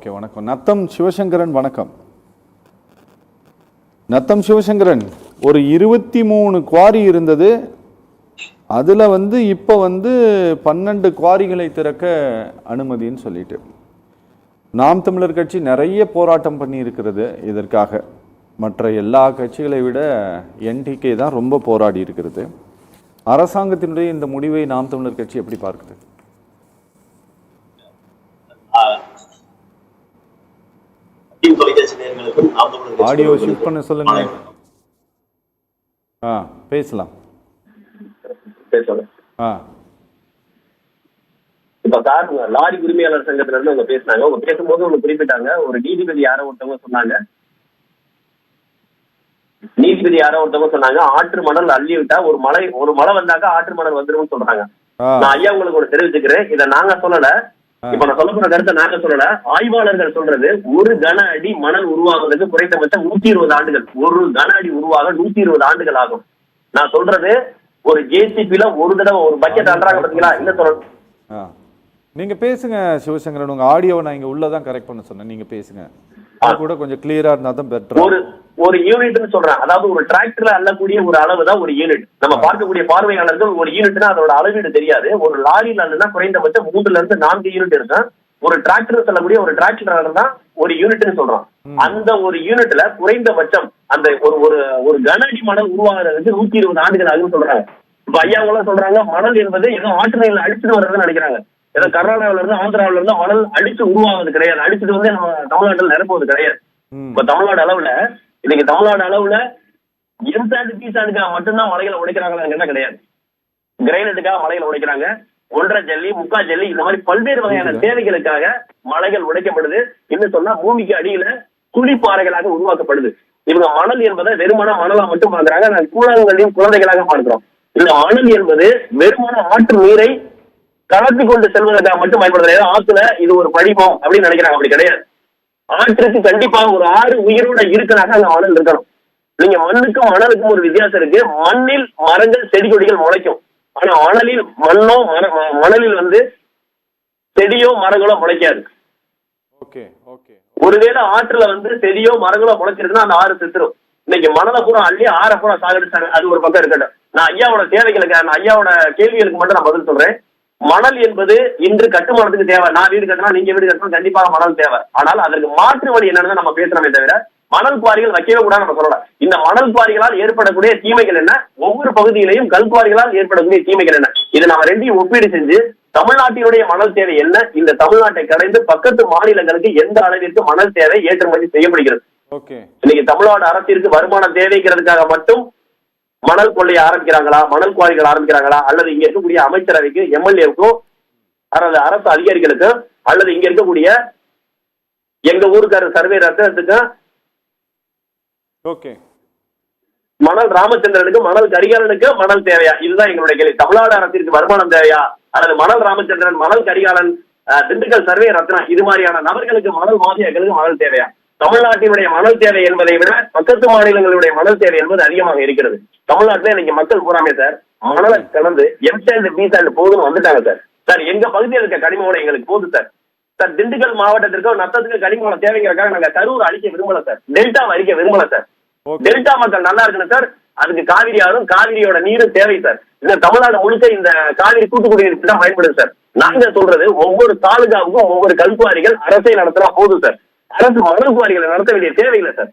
Okay, வணக்கம். நத்தம் சிவசங்கரன், வணக்கம். நத்தம் சிவசங்கரன், ஒரு 23 குவாரி இருந்தது. அதில் இப்போ 12 குவாரிகளை திறக்க அனுமதின்னு சொல்லிட்டு நாம் தமிழர் கட்சி நிறைய போராட்டம் பண்ணி இருக்கிறது இதற்காக. மற்ற எல்லா கட்சிகளை விட என்டிகே தான் ரொம்ப போராடி இருக்கிறது. அரசாங்கத்தினுடைய இந்த முடிவை நாம் தமிழர் கட்சி எப்படி பார்க்குது? ஆடியோ ஷிஃப்ட் பண்ண சொல்லுங்க. பேசலாம். இப்ப சார், லாரி உரிமையாளர் சங்கத்துல இருந்து அவங்க பேசினாங்க. அவங்க பேசும்போது அவங்க குறிப்பிட்டாங்க, ஒரு நீதிபதி யாரோ ஒருத்தவங்க சொன்னாங்க ஆற்று மணல் அள்ளி விட்டா ஒரு மழை வந்தாக்கா ஆற்று மணல் வந்துடும் சொல்றாங்க. நான் ஐயா உங்களுக்கு ஒரு தெரிவிச்சுக்கிறேன், இதை நாங்க சொல்லல. இப்ப நான் சொல்ல போற கருத்தை நாங்க சொல்லல, ஆய்வாளர்கள் சொல்றது. ஒரு கன அடி மணல் உருவாகுறதுக்கு குறைந்தபட்சம் 120 ஆண்டுகள். ஒரு கன அடி உருவாக 120 ஆண்டுகள் ஆகும். நான் சொல்றது, ஒரு ஜேசிபில ஒரு தடவை ஒரு பக்கெட் அல்றாங்க பாத்தீங்களா? இல்ல சொல்ற நீங்க பேசுங்க சிவசங்கரன். உங்க ஆடியோவை நான் இங்க உள்ளதான் கரெக்ட் பண்ண சொன்னேன். நீங்க பேசுங்க, கூட கொஞ்சம் கிளியரா இருந்தா தான் பெட்டர். ஒரு யூனிட்னு சொல்றேன். அதாவது ஒரு டிராக்டர்ல அள்ளக்கூடிய ஒரு அளவு தான் ஒரு யூனிட். நம்ம பார்க்கக்கூடிய பார்வையாளர்கள் ஒரு யூனிட்னா அதோட அளவீடு தெரியாது. ஒரு லாரியில அல்லதுன்னா குறைந்தபட்சம் 3 to 4 யூனிட் இருக்கும். ஒரு டிராக்டர் சொல்லக்கூடிய ஒரு டிராக்டர் தான் ஒரு யூனிட்னு சொல்றோம். அந்த ஒரு யூனிட்ல குறைந்தபட்சம் அந்த ஒரு கனஅடி மணல் உருவாகிறதுக்கு 120 ஆண்டுகள் ஆகுன்னு சொல்றாங்க. இப்ப ஐயாவெல்லாம் சொல்றாங்க, மணல் என்பது ஏதோ ஆற்று நீர்ல அடிச்சுட்டு வர்றதுன்னு நினைக்கிறாங்க. ஏதோ கர்நாடகாவில இருந்து ஆந்திராவில இருந்து மணல் அடிச்சு உருவாவது கிடையாது. அடிச்சுட்டு நம்ம தமிழ்நாட்டில் நிரப்புவது கிடையாது. இப்ப தமிழ்நாடு அளவுல இன்னைக்கு தமிழ்நாடு அளவுல எம்சாண்டு பீசாண்டுக்காக மட்டும்தான் மலைகளை உடைக்கிறாங்களா? கிடையாது. கிரைனட்டுக்காக மலைகளை உடைக்கிறாங்க. 1.5 ஜல்லி 3/4 ஜல்லி இந்த மாதிரி பல்வேறு வகையான தேவைகளுக்காக மலைகள் உடைக்கப்படுது. இன்னும் சொன்னா பூமிக்கு அடியில குழிப்பாறைகளாக உருவாக்கப்படுது. இவங்க மணல் என்பதை வெறுமன மணலா மட்டும் பாக்குறாங்க. கூழாங்கல்லையும் குழந்தைகளாக பார்க்கிறோம். இந்த மணல் என்பது வெறுமன ஆற்று நீரை கலந்து கொண்டு செல்வதற்காக மட்டும் பயன்படுத்துறது. ஆத்துல இது ஒரு படிப்போம் அப்படின்னு நினைக்கிறாங்க. அப்படி கிடையாது. ஆற்றுக்கு கண்டிப்பாக ஒரு 6 உயிரோட இருக்கிறாங்க அங்க மணல் இருக்கணும். நீங்க மண்ணுக்கும் மணலுக்கும் ஒரு வித்தியாசம் இருக்கு. மண்ணில் மரங்கள் செடி கொடிகள் முளைக்கும். ஆனா மணலில் செடியோ மரங்களோ முளைக்காது. ஒருவேளை ஆற்றுல செடியோ மரங்களோ முளைச்சிருக்குன்னா அந்த ஆறு செத்துரும். இன்னைக்கு மணலை பூரா அள்ளி ஆற பூரா சாகடிச்சாங்க. அது ஒரு பக்கம் இருக்கட்டும். நான் ஐயாவோட தேவைகளுக்கு, நான் ஐயாவோட கேள்விகளுக்கு மட்டும் நான் பதில் சொல்றேன். மணல் என்பது இன்று கட்டுமானத்துக்கு தேவை. நான் வீடு கட்டணும், நீங்க வீடு கட்டணும், கண்டிப்பாக மணல் தேவை. ஆனால் அதற்கு மாற்று வழி என்னன்னு நம்ம பேசுறோமே தவிர மணல் குவாரிகள் வைக்கவே கூட நம்ம சொல்லலாம். இந்த மணல் குவாரிகளால் ஏற்படக்கூடிய தீமைகள் என்ன, ஒவ்வொரு பகுதியிலையும் கல்குவாரிகளால் ஏற்படக்கூடிய தீமைகள் என்ன, இதை நம்ம ரெண்டையும் ஒப்பீடு செஞ்சு தமிழ்நாட்டினுடைய மணல் தேவை என்ன, இந்த தமிழ்நாட்டை கடைந்து பக்கத்து மாநிலங்களுக்கு எந்த அளவிற்கு மணல் தேவை ஏற்றுமதி செய்யப்படுகிறது. இன்னைக்கு தமிழ்நாடு அரசிற்கு வருமான தேவைக்கிறதுக்காக மட்டும் மணல் கொள்ளையை ஆரம்பிக்கிறாங்களா, மணல் குவாரிகள் ஆரம்பிக்கிறாங்களா, அல்லது இங்க இருக்கக்கூடிய அமைச்சரவைக்கு, எம்எல்ஏவுக்கும், அல்லது அரசு அதிகாரிகளுக்கு, அல்லது இங்க இருக்கக்கூடிய எங்க ஊருக்கார சர்வே ரத்தத்துக்கு, மணல் ராமச்சந்திரனுக்கு, மணல் கரிகாலனுக்கு மணல் தேவையா? இதுதான் எங்களுடைய கேள்வி. தமிழ்நாடு அரசிற்கு வருமானம் தேவையா, அல்லது மணல் ராமச்சந்திரன், மணல் கரிகாலன், திண்டுக்கல் சர்வே ரத்னா இது மாதிரியான நபர்களுக்கு, மணல் மாஃபியாக்களுக்கு மணல் தேவையா? தமிழ்நாட்டினுடைய மணல் தேவை என்பதை விட பக்கத்து மாநிலங்களுடைய மணல் தேவை என்பது அதிகமாக இருக்கிறது. தமிழ்நாட்டில் இன்னைக்கு மக்கள் பூராமே சார் மணலை கலந்து எம்சாண்டு பீசாண்டு போதுன்னு வந்துட்டாங்க சார். சார் எங்க பகுதியில் இருக்க கனிமவளம் எங்களுக்கு போகுது சார். சார் திண்டுக்கல் மாவட்டத்திற்கோ நத்தத்துக்கு கனிமவளம் தேவைங்கிறதுக்காக நாங்க கரூர் அழிக்க விரும்பல சார். டெல்டாவை அழிக்க விரும்பல சார். டெல்டா மக்கள் நல்லா இருக்கணும் சார். அதுக்கு காவிரி ஆறும் காவிரியோட நீரும் தேவை சார். இந்த தமிழ்நாடு முழுக்க இந்த காவிரி கூட்டுக்குடியிருப்பு தான் பயன்படுது சார். நாங்க சொல்றது ஒவ்வொரு தாலுகாவுக்கும் ஒவ்வொரு கல்குவாரிகள் அரசை நடத்தினா போதும் சார். அரசு மணல் குவாரிகளை நடத்த வேண்டிய தேவையில்லை சார்.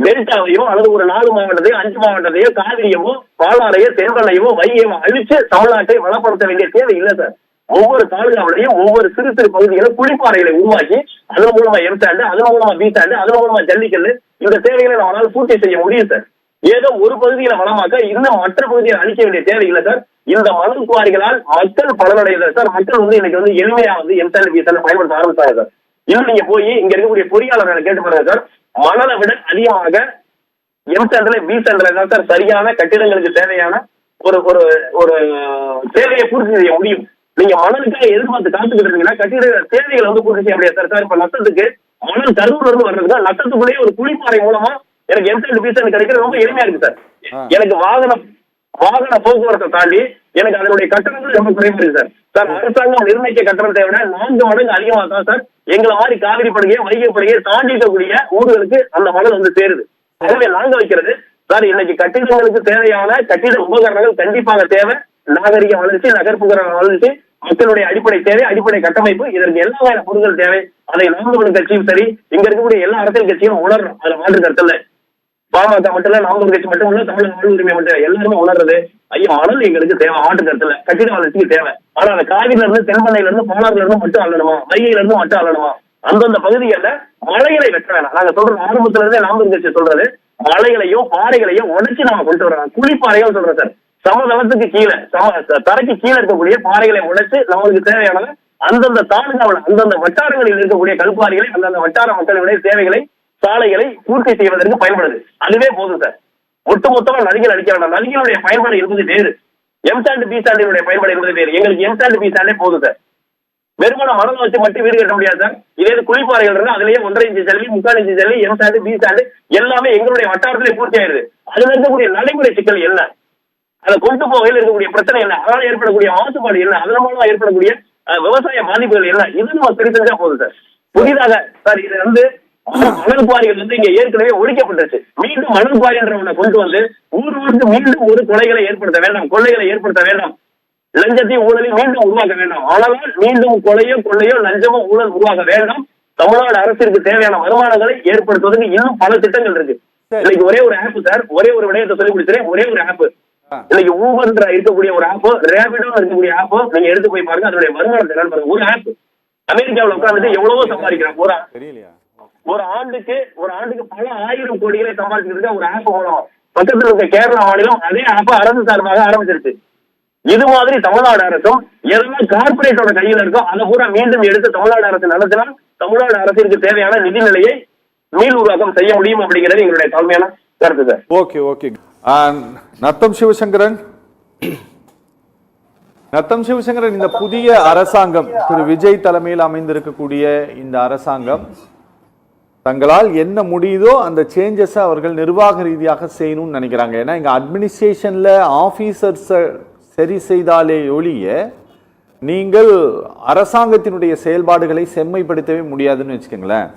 டெல்டாவையோ அல்லது ஒரு 4 மாவட்டத்தையோ 5 மாவட்டத்தையோ காவிரியவோ பாலாறையோ செங்கல்லையோ வைகையோ அழிச்சு தமிழ்நாட்டை வளப்படுத்த வேண்டிய தேவை இல்லை சார். ஒவ்வொரு தாலுகாவிலையும் ஒவ்வொரு சிறு சிறு பகுதிகளும் குழிப்பாறைகளை உருவாக்கி அதன் மூலமா எம்சாண்டு, அதன் மூலமா பீசாண்டு, அதன் மூலமா ஜல்லிக்கல், இந்த தேவைகளை நம்மளால பூர்த்தி செய்ய முடியும் சார். ஏதோ ஒரு பகுதியில வளமாக்க இன்னும் மற்ற பகுதியை அழிக்க வேண்டிய தேவையில்லை சார். இந்த மணல் குவாரிகளால் மக்கள் பலனடைகிறது சார். மக்கள் இன்னைக்கு எளிமையா எம்சாண்டு பீசாண்டு பயன்படுத்த ஆரம்பிச்சாங்க சார். இன்னும் நீங்க போய் இங்க இருக்கக்கூடிய பொறியாளர்களை கேட்டு பாருங்க சார். மணலை விட அதிகமாக எம்சாண்டுல பீசாண்டுல தான் சார் சரியான கட்டிடங்களுக்கு தேவையான ஒரு ஒரு தேவையை பூர்த்தி செய்ய முடியும். நீங்க மணலுக்காக எதிர்பார்த்து காத்துக்கிட்டு இருந்தீங்கன்னா கட்டிட தேவைகளை பூர்த்தி செய்ய முடியாது சார். சார் இப்ப நத்தத்துக்கு மணல் கரூர்ல இருந்து வர்றதுக்கு நத்தத்துக்குள்ளேயே ஒரு குழிப்பாறை மூலமா எனக்கு எம்சாண்டு பீசாண்டு கிடைக்கிறது ரொம்ப எளிமையா இருக்கு சார். எனக்கு வாகன போக்குவரத்தை தாண்டி எனக்கு அதனுடைய கட்டணங்கள் ரொம்ப குறைவு இருக்கு சார். சார் அரசாங்கம் நிர்ணயிக்க கட்டணத்தை விட 4 மடங்கு அதிகமாக தான் சார் எங்களை மாதிரி காவிரி படுகையை வைகை படுகையை தாண்டி இருக்கக்கூடிய ஊர்களுக்கு அந்த மணல் வந்து சேருது. எனவே நாங்க வைக்கிறது சார், இன்னைக்கு கட்டிடங்களுக்கு தேவையான கட்டிட உபகரணங்கள் கண்டிப்பாக தேவை. நாகரிக வளர்ச்சி, நகர்ப்புற வளர்ச்சி, மக்களுடைய அடிப்படை தேவை, அடிப்படை கட்டமைப்பு, இதற்கு எல்லா வகையான பொருட்கள் தேவை. அதை நாம் தமிழர் கட்சியும் சரி, இங்க இருக்கக்கூடிய எல்லா அரசியல் கட்சியும் உணர்றோம். அதுல மாற்று கருத்துல பாமக மட்டும் இல்ல, நாம் தமிழர் கட்சி மட்டும் இல்ல, தமிழக வாழ் உரிமை மட்டும் எல்லாருமே உணர்றது. ஐயா, மணல் எங்களுக்கு தேவை, மாற்று கருத்துல கட்டிட வளர்ச்சிக்கு தேவை. ஆனா அந்த காவிரியில இருந்து, தென்பண்ணையில இருந்து, பாலாறுல இருந்து மட்டும் அல்லணுமா, வைகையில இருந்து மட்டும் அல்லணுமா? அந்தந்த பகுதிகள்ல மலைகளை வெட்ட வேணாம். நாங்க சொல்றது ஆரம்பத்துல இருந்தே நாம் தமிழர் கட்சி சொல்றது, மலைகளையும் பாறைகளையும் உடைச்சு நாம கொண்டு வரோம். குழிப்பாறைகள் சொல்றோம் சார், சமதளத்துக்கு கீழே தரைக்கு கீழே இருக்கக்கூடிய பாறைகளை உடைச்சு நம்மளுக்கு தேவையானது அந்தந்த தாலுகாவில் அந்தந்த வட்டாரங்களில் இருக்கக்கூடிய கல்குவாரிகளை அந்தந்த வட்டார மக்களுடைய தேவைகளை, சாலைகளை பூர்த்தி செய்வதற்கு பயன்படுது. அதுவே போதும் சார். ஒட்டுமொத்தமா நதிகள் அடிக்க வேண்டாம். நதிகளுடைய பயன்பாடு என்பது வேறு, எம்சாண்ட் பி சாண்டினுடைய பயன்பாடு என்பது வேறு. எங்களுக்கு எம்சாண்ட் பி சாண்டே போதும் சார். வெறுமன மணல் வச்சு மட்டும் வீடு கட்ட முடியாது சார். இதே குளிப்பாறைகள் இருந்தா அதுலயே 1.5 இன்ச்சு ஜல்லி, 3/4 இன்ச்சு ஜல்லி, எம்சாண்ட் பி சாண்டு எல்லாமே எங்களுடைய வட்டாரத்திலே பூர்த்தி ஆயிருது. அதுல இருக்கக்கூடிய நடைமுறை சிக்கல் என்ன, அதை கொண்டு போகையில் இருக்கக்கூடிய பிரச்சனை என்ன, அதனால ஏற்படக்கூடிய மாசுபாடு என்ன, அதன் மூலமா ஏற்படக்கூடிய விவசாய பாதிப்புகள் என்ன, இது நம்ம தெரிஞ்சா போதும் சார். புதிதாக சார் இது வந்து மணல் குவாரிகள் வந்து இங்க ஏற்கனவே ஒழிக்கப்பட்டுச்சு. மீண்டும் மணல் குவாரி என்ற ஒன்றை கொண்டு வந்து ஊருக்கு மீண்டும் ஒரு கொலைகளை ஏற்படுத்த வேண்டாம், கொள்ளைகளை ஏற்படுத்த வேண்டாம், லஞ்சத்தையும் ஊழலையும் மீண்டும் உருவாக்க வேண்டாம். ஆனால் மீண்டும் கொலையோ கொள்ளையோ லஞ்சமோ ஊழல் உருவாக்க வேண்டாம். தமிழ்நாடு அரசிற்கு தேவையான வருமானங்களை ஏற்படுத்துவதற்கு இன்னும் பல திட்டங்கள் இருக்கு. இன்னைக்கு ஒரே ஒரு ஆப் சார், ஒரே ஒரு விடயத்தை சொல்லி கொடுத்துறேன். ஒரே ஒரு ஆப் இன்னைக்கு ஊபர் இருக்கக்கூடிய ஒரு ஆப், ரேபிடோ இருக்கக்கூடிய ஆப் நீங்க எடுத்து போய் பாருங்க. அதனுடைய வருமானத்தை என்னன்னு பாருங்க. ஒரு ஆப் அமெரிக்காவில் உட்கார்ந்துட்டு எவ்வளவோ சம்பாதிக்கிறான். ஒரு ஆண்டுக்கு பல ஆயிரம் கோடிகளை சம்பாதிச்சிருக்க ஒரு ஆப் மூலம் பக்கத்தில் இருக்க கேரளா மாநிலம் அதே ஆப்ப அரசு சார்பாக ஆரம்பிச்சிருச்சு. இது மாதிரி தமிழ்நாடு அரசும் எதெல்லாம் கார்பரேட்டோட கையில இருக்கோ அதை பூரா மீண்டும் எடுத்து தமிழ்நாடு அரசு நடத்தினால் தமிழ்நாடு அரசிற்கு தேவையான நிதிநிலையை மீள் உருவாக்கம் செய்ய முடியும் அப்படிங்கிறது எங்களுடைய தாழ்மையான கருத்து sir. Okay okay. Natham Sivasankaran, இந்த புதிய அரசாங்கம் திரு விஜய் தலைமையில் அமைந்திருக்கக்கூடிய இந்த அரசாங்கம் தங்களால் என்ன முடியுதோ அந்த சேஞ்சஸை அவர்கள் நிர்வாக ரீதியாக செய்யணும்னு நினைக்கிறாங்க. ஏன்னா இங்கே அட்மினிஸ்ட்ரேஷனில் ஆஃபீஸர்ஸை சரி செய்தாலே ஒழிய நீங்கள் அரசாங்கத்தினுடைய செயல்பாடுகளை செம்மைப்படுத்தவே முடியாதுன்னு வச்சுக்கோங்களேன்.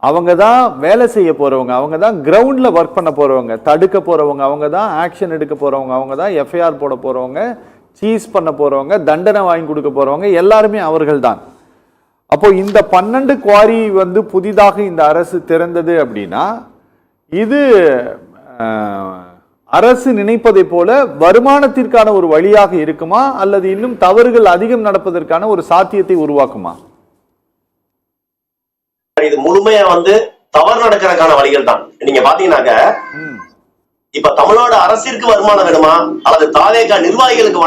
அவங்க தான் வேலை செய்ய போகிறவங்க, அவங்க தான் கிரவுண்டில் ஒர்க் பண்ண போகிறவங்க, தடுக்க போகிறவங்க அவங்க தான், ஆக்ஷன் எடுக்க போகிறவங்க அவங்க தான், எஃப்ஐஆர் போட போகிறவங்க, சீஸ் பண்ண போகிறவங்க, தண்டனை வாங்கி கொடுக்க போகிறவங்க எல்லாருமே அவர்கள் தான். அப்போ இந்த 12 குவாரி வந்து புதிதாக இந்த அரசு திறந்தது அப்படின்னா இது அரசு நினைப்பதை போல வருமானத்திற்கான ஒரு வழியாக இருக்குமா, அல்லது இன்னும் தவறுகள் அதிகம் நடப்பதற்கான ஒரு சாத்தியத்தை உருவாக்குமா? இது முழுமையா வந்து தவறு நடக்கிறதுக்கான வழிகள் தான். நீங்க பாத்தீங்கன்னாக்க இப்ப தமிழ்நாடு அரசிற்கு வருமானம் வேணுமா அல்லது தாவேகா நிர்வாகிகளுக்கு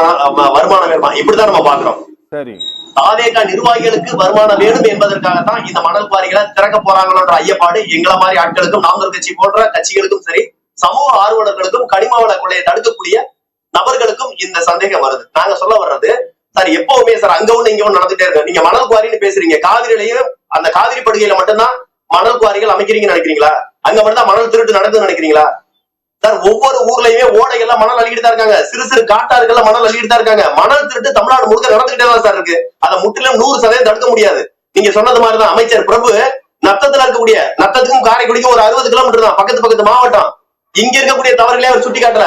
வருமானம் வேணுமா, இப்படிதான் நம்ம பாக்குறோம். சரி, தாவேகா நிர்வாகிகளுக்கு வருமானம் வேணும் என்பதற்காகத்தான் இந்த மணல் குவாரிகளை திறக்க போறாங்கன்ற ஐயப்பாடு எங்களை மாதிரி ஆட்களுக்கும், நாம் தமிழர் கட்சி போன்ற கட்சிகளுக்கும் சரி, சமூக ஆர்வலர்களுக்கும், கனிம வள கொள்ளையை தடுக்கக்கூடிய நபர்களுக்கும் இந்த சந்தேகம் வருது. நாங்க சொல்ல வர்றது சார், எப்பவுமே சார் அங்க ஒண்ணு இங்க ஒண்ணு நடந்துட்டே இருக்கு. நீங்க மணல் குவாரின்னு பேசுறீங்க, காவிரியிலையும் அந்த காவிரி படுகையில மட்டும்தான் மணல் குவாரிகள் அமைக்கிறீங்கன்னு நினைக்கிறீங்களா? அங்க மட்டும்தான் மணல் திருட்டு நடக்குதுன்னு நினைக்கிறீங்களா? சார் ஒவ்வொரு ஊர்லயுமே ஓடைகள்லாம் மணல் அள்ளிட்டு தான் இருக்காங்க, சிறு சிறு காட்டாறுகள்ல மணல் அள்ளிட்டு தான் இருக்காங்க. மணல் திருட்டு தமிழ்நாடு முழுக்க நடந்துகிட்டே தான் சார் இருக்கு. அதை முற்றிலும் 100% தடுக்க முடியாது. நீங்க சொன்னது மாதிரிதான் அமைச்சர் பிரபு நத்தத்துல இருக்கக்கூடிய, நத்தத்துக்கும் காரைக்குடிக்கும் ஒரு 60 கிலோமீட்டர் தான், பக்கத்து மாவட்டம். இங்க இருக்கக்கூடிய தவறுகளே அவர் சுட்டி காட்டல.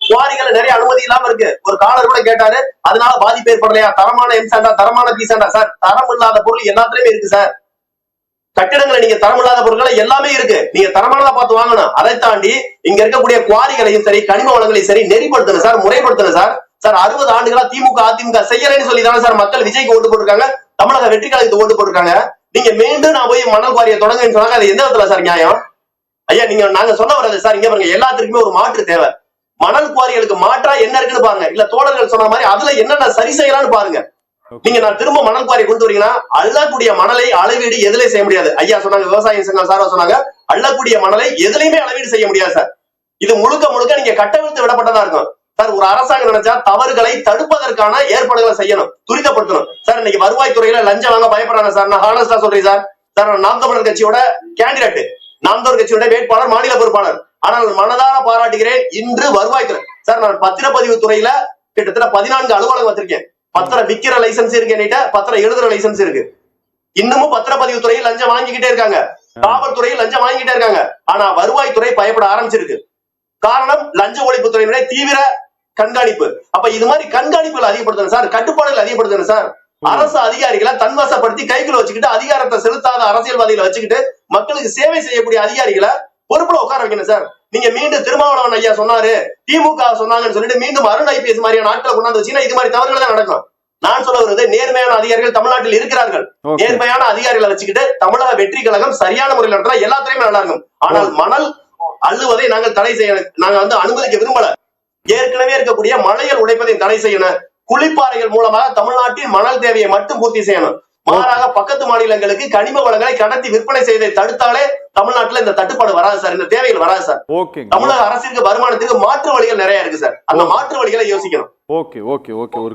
குவாரிகள் நிறைய அனுமதி இல்லாம இருக்கு. ஒரு காலர் கூட கேட்டாரு, அதனால பாதிப்பு ஏற்படலையா, தரமான எம்சாண்டா, தரமான பீசாண்டா. சார் தரம் இல்லாத பொருள் எல்லாத்துலயுமே இருக்கு சார். கட்டிடங்களை நீங்க தரம் இல்லாத பொருட்களை எல்லாமே இருக்கு, நீங்க தரமானதா பார்த்து வாங்கணும். அதை தாண்டி இங்க இருக்கக்கூடிய குவாரிகளையும் சரி, கனிம வளங்களையும் சரி நெறிப்படுத்தணும் சார், முறைப்படுத்தணும் சார். சார் 60 ஆண்டுகளா திமுக அதிமுக செய்யலைன்னு சொல்லி தானே சார் மக்கள் விஜய்க்கு ஓட்டு போட்டிருக்காங்க, தமிழக வெற்றி கழகத்துக்கு ஓட்டு போட்டிருக்காங்க. நீங்க மீண்டும் நான் போய் மணல் குவாரியை தொடங்குன்னு சொன்னாங்க, அது எந்த விதத்துல சார் நியாயம்? ஐயா நீங்க நாங்க சொல்ல வர்றது சார், இங்க பாருங்க, எல்லாத்துக்குமே ஒரு மாற்று தேவை. மணல் குவாரிகளுக்கு மாற்றா என்ன இருக்குன்னு பாருங்க, இல்ல தோழர்கள் சொன்ன மாதிரி அதுல என்னென்ன சரி செய்யலாம்னு பாருங்க. நீங்க நான் திரும்ப மணல் குவாரியை கொண்டு வரீங்கன்னா அள்ளக்கூடிய மணலை அளவீடு எதுல செய்ய முடியாது. ஐயா சொன்னாங்க, விவசாய சங்கம் சாரா சொன்னாங்க, அள்ளக்கூடிய மணலை எதுலையுமே அளவீடு செய்ய முடியாது சார். இது முழுக்க நீங்க கட்டவிழ்த்து விடப்பட்டதா இருக்கும் சார். ஒரு அரசாங்கம் நினைச்சா தவறுகளை தடுப்பதற்கான ஏற்பாடுகளை செய்யணும், துரிதப்படுத்தணும் சார். இன்னைக்கு வருவாய்த்துறையில லஞ்சம் வாங்க பயப்படுறாங்க சார். நான் ஹானஸ்டா சொல்றேன் சார். சார் நாம் தமிழர் கட்சியோட கேண்டிடேட், நாம் தமிழர் கட்சியோட வேட்பாளர், மாநில பொறுப்பாளர். ஆனால் மனதார பாராட்டுகிறேன் இன்று வருவாய்த்துறை சார். நான் பத்திரப்பதிவு துறையில கிட்டத்தட்ட 14 அலுவலகம் வச்சிருக்கேன். பத்திரம் விக்கிற லைசன்ஸ் இருக்கு, என்கிட்ட பத்திரம் எழுதுற லைசன்ஸ் இருக்கு. இன்னமும் பத்திரப்பதிவு துறையில் லஞ்சம் வாங்கிக்கிட்டே இருக்காங்க, காவல்துறையில் லஞ்சம் வாங்கிக்கிட்டே இருக்காங்க. ஆனா வருவாய்த்துறை பயப்பட ஆரம்பிச்சிருக்கு. காரணம் லஞ்ச ஒழிப்பு துறையினுடைய தீவிர கண்காணிப்பு. அப்ப இது மாதிரி கண்காணிப்புகள் அதிகப்படுத்தணும் சார், கட்டுப்பாடுகள் அதிகப்படுத்தணும் சார். அரசு அதிகாரிகளை தன்வசப்படுத்தி கைக்குள்ள வச்சுக்கிட்டு அதிகாரத்தை செலுத்தாத அரசியல்வாதிகளை வச்சுக்கிட்டு மக்களுக்கு சேவை செய்யக்கூடிய அதிகாரிகளை பொறுப்புல உட்கார வைக்கணும் சார். நீங்க மீண்டும் திருமாவளவன் ஐயா சொன்னாரு, திமுக சொன்னாங்கன்னு சொல்லிட்டு மீண்டும் அருண் ஐபிஎஸ் மாதிரியான ஆட்களை கொண்டாந்து வச்சீங்கன்னா இது மாதிரி தவறுகள் தான் நடக்கும். நான் சொல்ல வருவது, நேர்மையான அதிகாரிகள் தமிழ்நாட்டில் இருக்கிறார்கள். நேர்மையான அதிகாரிகளை வச்சுக்கிட்டு தமிழக வெற்றி கழகம் சரியான முறையில் நடத்தினா எல்லாத்துலயுமே நல்லா இருக்கும். ஆனால் மணல் அள்ளுவதை நாங்கள் தடை செய்யணும், நாங்க அனுமதிக்க விரும்பல. ஏற்கனவே இருக்கக்கூடிய மலைகள் உடைப்பதை தடை செய்யணும். குளிப்பாறைகள் மூலமாக தமிழ்நாட்டின் மணல் தேவையை மட்டும் பூர்த்தி செய்யணும். மாறாக பக்கத்து மாநிலங்களுக்கு கனிம வளங்களை கடத்தி விற்பனை செய்வதை தடுத்தாலே தமிழ்நாட்டுல இந்த தட்டுப்பாடு வராது சார், இந்த தேவைகள் வராது சார். தமிழக அரசிற்கு வருமானத்துக்கு மாற்று வழிகள் நிறைய இருக்கு சார், அந்த மாற்று வழிகளை யோசிக்கணும். ஓகே ஓகே ஓகே ஒரு